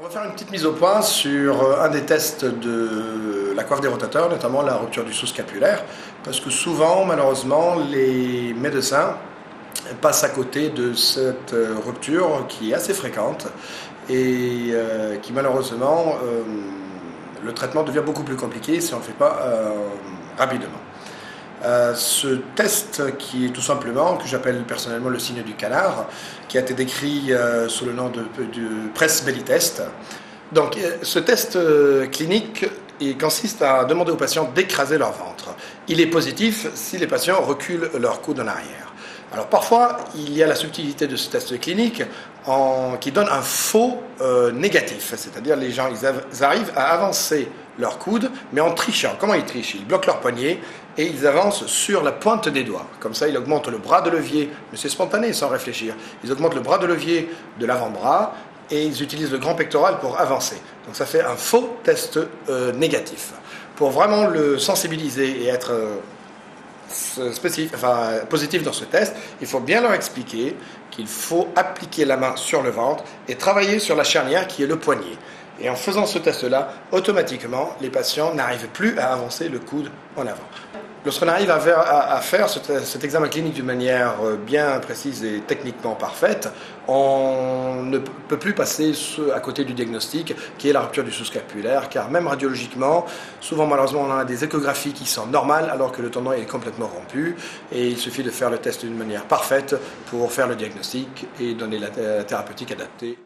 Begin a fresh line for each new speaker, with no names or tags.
On va faire une petite mise au point sur un des tests de la coiffe des rotateurs, notamment la rupture du sous-scapulaire, parce que souvent, malheureusement, les médecins passent à côté de cette rupture qui est assez fréquente et qui malheureusement, le traitement devient beaucoup plus compliqué si on ne le fait pas rapidement. Ce test qui est tout simplement, que j'appelle personnellement le signe du canard, qui a été décrit sous le nom de Press Belly Test. Donc ce test clinique consiste à demander aux patients d'écraser leur ventre. Il est positif si les patients reculent leur coude en arrière. Alors parfois, il y a la subtilité de ce test clinique qui donne un faux négatif, c'est-à-dire les gens ils arrivent à avancer leur coude, mais en trichant. Comment ils trichent? Ils bloquent leur poignet et ils avancent sur la pointe des doigts. Comme ça, ils augmentent le bras de levier, mais c'est spontané, sans réfléchir. Ils augmentent le bras de levier de l'avant-bras et ils utilisent le grand pectoral pour avancer. Donc ça fait un faux test négatif. Pour vraiment le sensibiliser et être positif dans ce test, il faut bien leur expliquer qu'il faut appliquer la main sur le ventre et travailler sur la charnière qui est le poignet. Et en faisant ce test-là, automatiquement, les patients n'arrivent plus à avancer le coude en avant. Lorsqu'on arrive à faire cet examen clinique d'une manière bien précise et techniquement parfaite, on ne peut plus passer à côté du diagnostic qui est la rupture du sous-scapulaire, car même radiologiquement, souvent malheureusement on a des échographies qui sont normales alors que le tendon est complètement rompu et il suffit de faire le test d'une manière parfaite pour faire le diagnostic et donner la thérapeutique adaptée.